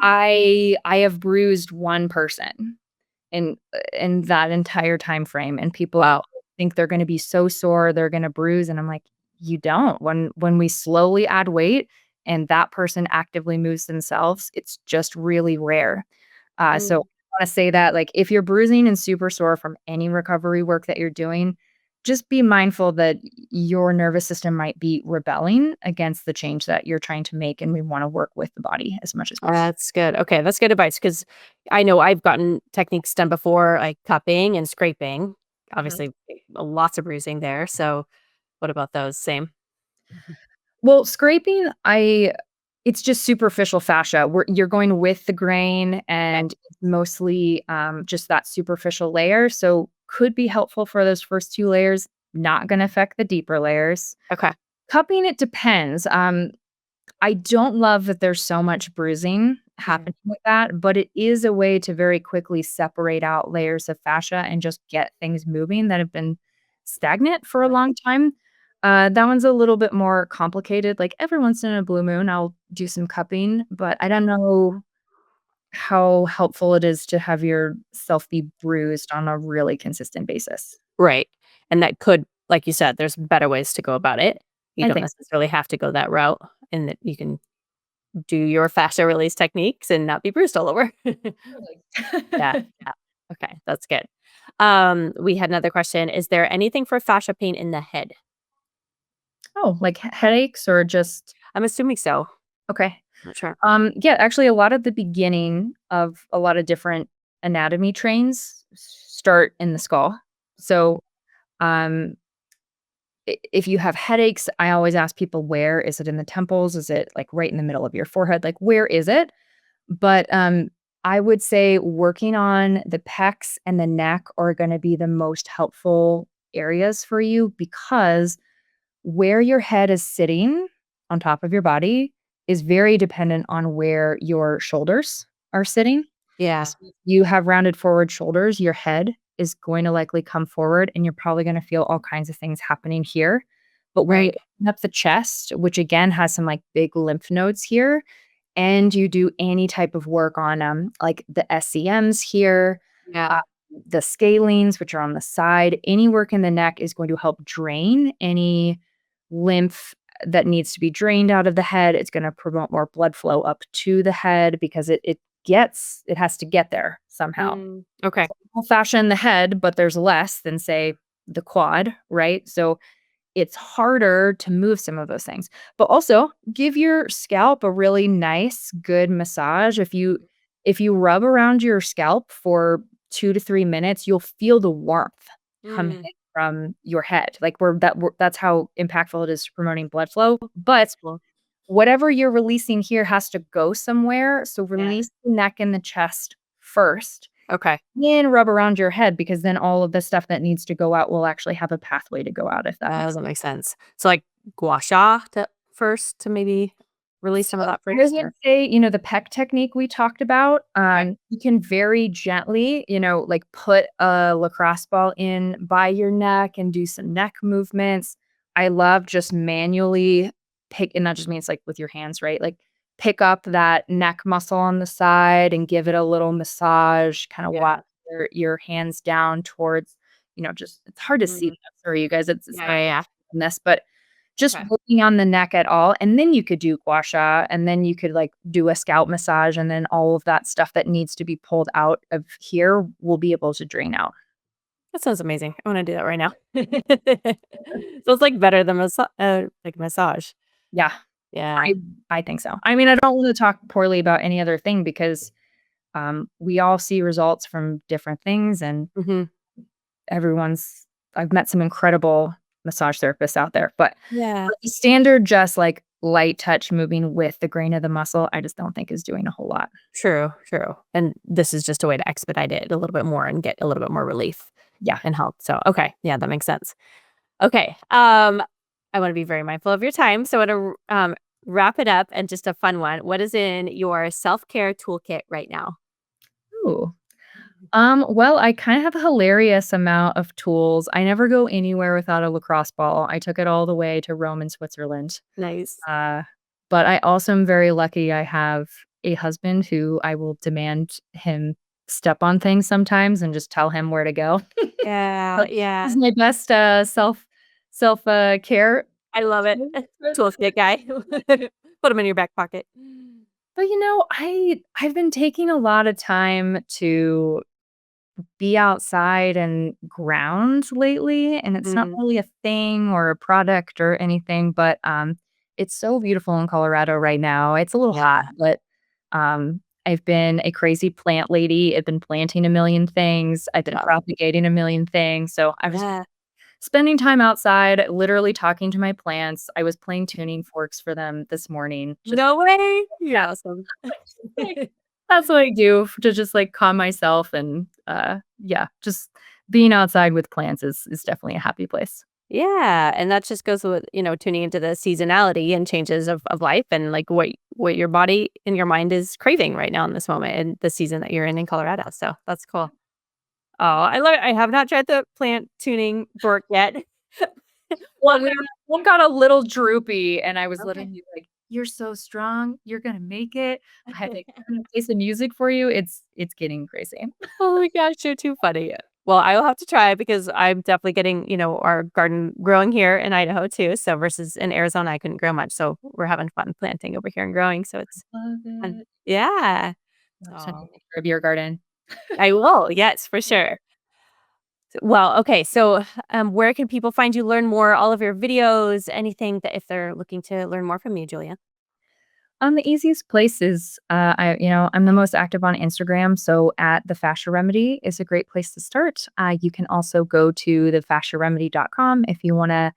Speaker 2: I have bruised one person in that entire time frame, and people
Speaker 1: Wow.
Speaker 2: think they're gonna be so sore, they're gonna bruise, and I'm like, "You don't." When we slowly add weight and that person actively moves themselves, it's just really rare. So
Speaker 1: Mm.
Speaker 2: I wanna say that, like, if you're bruising and super sore from any recovery work that you're doing, just be mindful that your nervous system might be rebelling against the change that you're trying to make, and we wanna work with the body as much as possible.
Speaker 1: That's good. Okay, that's good advice because I know I've gotten techniques done before, like cupping and scraping.
Speaker 2: Mhm.
Speaker 1: Obviously, lots of bruising there. So, what about those? Same. Mhm.
Speaker 2: Well, scraping, it's just superficial fascia. You're going with the grain
Speaker 1: Okay.
Speaker 2: and it's mostly, just that superficial layer, so could be helpful for those first 2 layers, not gonna affect the deeper layers.
Speaker 1: Okay.
Speaker 2: Cupping, it depends. I don't love that there's so much bruising
Speaker 1: Mhm.
Speaker 2: happening with that, but it is a way to very quickly separate out layers of fascia and just get things moving that have been stagnant for a
Speaker 1: Right.
Speaker 2: long time. That one's a little bit more complicated. Like every once in a blue moon, I'll do some cupping, but I don't know how helpful it is to have yourself be bruised on a really consistent basis.
Speaker 1: Right. And that could, like you said, there's better ways to go about it. You
Speaker 2: I
Speaker 1: don't
Speaker 2: think
Speaker 1: necessarily have to go that route, and that you can do your fascia release techniques and not be bruised all over. Yeah.
Speaker 2: so.
Speaker 1: Yeah. Okay, that's good. We had another question. Is there anything for fascia pain in the head?
Speaker 2: Oh, like headaches or just
Speaker 1: I'm assuming so.
Speaker 2: okay.
Speaker 1: Not sure.
Speaker 2: Yeah, actually, a lot of the beginning of a lot of different anatomy trains start in the skull. So, um, if you have headaches, I always ask people, where is it in the temples? Is it like right in the middle of your forehead? Like, where is it? But I would say working on the pecs and the neck are going to be the most helpful areas for you because where your head is sitting on top of your body is very dependent on where your shoulders are sitting.
Speaker 1: Yeah.
Speaker 2: So if you have rounded forward shoulders, your head is going to likely come forward and you're probably going to feel all kinds of things happening here. But when you
Speaker 1: Right.
Speaker 2: open up the chest, which again has some like big lymph nodes here, and you do any type of work on like the SCMs here,
Speaker 1: Yeah.
Speaker 2: uh, the scalenes, which are on the side, any work in the neck is going to help drain any lymph that needs to be drained out of the head. It's gonna promote more blood flow up to the head because it has to get there somehow.
Speaker 1: Okay.
Speaker 2: More fascia in the head, but there's less than, say, the quad, right? So it's harder to move some of those things. But also, give your scalp a really nice, good massage. If you rub around your scalp for 2 to 3 minutes, you'll feel the warmth coming
Speaker 1: Mm,
Speaker 2: in from your head. Like, that's how impactful it is to promoting blood flow, but
Speaker 1: that's cool.
Speaker 2: whatever you're releasing here has to go somewhere. So release the neck and the chest first,
Speaker 1: Okay.
Speaker 2: then rub around your head because then all of the stuff that needs to go out will actually have a pathway to go out if that makes
Speaker 1: That makes sense. So, like, gua sha to first to maybe release some of
Speaker 2: So,
Speaker 1: that
Speaker 2: I was
Speaker 1: first
Speaker 2: gonna
Speaker 1: or
Speaker 2: say, the peck technique we talked about,
Speaker 1: okay.
Speaker 2: you can very gently, like, put a lacrosse ball in by your neck and do some neck movements. I love just manually pick and that just means, like, with your hands, right? Like, pick up that neck muscle on the side and give it a little massage, kinda
Speaker 1: Yeah.
Speaker 2: walk your hands down towards, just it's hard to see
Speaker 1: Mhm.
Speaker 2: that, sorry, you guys, it's
Speaker 1: Yeah,
Speaker 2: not
Speaker 1: yeah, yeah.
Speaker 2: in this, but just
Speaker 1: Okay.
Speaker 2: working on the neck at all, and then you could do gua sha, and then you could, like, do a scalp massage, and then all of that stuff that needs to be pulled out of here will be able to drain out.
Speaker 1: That sounds amazing. I wanna do that right now. So it's, like, better than like, massage.
Speaker 2: Yeah,
Speaker 1: Yeah.
Speaker 2: I I think so. I mean, I don't wanna talk poorly about any other thing because, we all see results from different things, and
Speaker 1: Mhm.
Speaker 2: everyone's I've met some incredible massage therapists out there, but
Speaker 1: Yeah.
Speaker 2: the standard just, like, light touch moving with the grain of the muscle, I just don't think is doing a whole lot.
Speaker 1: True, true. And this is just a way to expedite it a little bit more and get a little bit more relief
Speaker 2: Yeah.
Speaker 1: and help. So, okay. Yeah, that makes sense. Okay. I want to be very mindful of your time. So I want to wrap it up and just a fun one. What is in your self-care toolkit right now?
Speaker 2: Ooh. Well, I kind of have a hilarious amount of tools. I never go anywhere without a lacrosse ball. I took it all the way to Rome and Switzerland.
Speaker 1: Nice.
Speaker 2: Uh, but I also am very lucky I have a husband who I will demand him step on things sometimes and just tell him where to go.
Speaker 1: Yeah,
Speaker 2: So, this
Speaker 1: yeah.
Speaker 2: is my best, care
Speaker 1: I love it.
Speaker 2: tool.
Speaker 1: Toolkit guy. Put them in your back pocket.
Speaker 2: But, I've been taking a lot of time to be outside and ground lately, and it's not
Speaker 1: Mhm.
Speaker 2: really a thing or a product or anything, but, it's so beautiful in Colorado right now. It's a little hot,
Speaker 1: Yeah.
Speaker 2: but, I've been a crazy plant lady. I've been planting a million things. I've been
Speaker 1: Yeah.
Speaker 2: propagating a million things, so I've just
Speaker 1: Yeah.
Speaker 2: spending time outside, literally talking to my plants. I was playing tuning forks for them this morning, just
Speaker 1: No way. Yeah. Awesome.
Speaker 2: like that's what I do to just, like, calm myself and, yeah, just being outside with plants is definitely a happy place.
Speaker 1: Yeah, and that just goes with, tuning into the seasonality and changes of life and like what your body and your mind is craving right now in this moment and the season that you're in Colorado. So that's cool. Oh, I love it. I have not tried the plant tuning fork yet.
Speaker 2: Well,
Speaker 1: But
Speaker 2: one got a little droopy, and I was
Speaker 1: okay.
Speaker 2: literally like, "You're so strong. You're gonna make it. I have to play some music for you." It's getting crazy.
Speaker 1: Oh my gosh, you're too funny. Well, I will have to try it because I'm definitely getting, our garden growing here in Idaho too. So versus in Arizona, I couldn't grow much. So we're having fun planting over here and growing. So it's
Speaker 2: Love
Speaker 1: fun.
Speaker 2: it.
Speaker 1: Yeah.
Speaker 2: I'll have to send you
Speaker 1: Oh,
Speaker 2: a picture of your garden.
Speaker 1: I will. Yes, for sure. Well, okay. So, where can people find you, learn more, all of your videos, anything that if they're looking to learn more from you, Julia?
Speaker 2: The easiest place is, I'm the most active on Instagram, so at the Fascia Remedy is a great place to start. You can also go to thefasciaremedy.com if you want to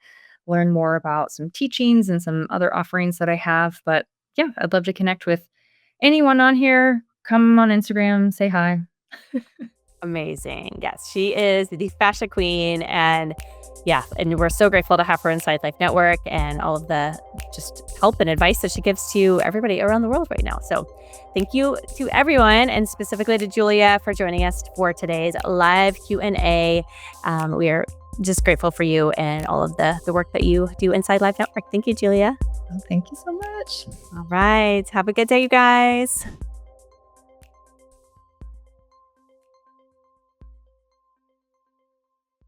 Speaker 2: learn more about some teachings and some other offerings that I have. But yeah, I'd love to connect with anyone on here. Come on Instagram, say hi.
Speaker 1: Amazing. Yes, she is the fascia queen. And yeah, and we're so grateful to have her inside Life Network and all of the just help and advice that she gives to everybody around the world right now. So thank you to everyone and specifically to Julia for joining us for today's live Q&A. We are just grateful for you and all of the work that you do inside Life Network. Thank you, Julia.
Speaker 2: Thank you so much.
Speaker 1: All right. Have a good day, you guys.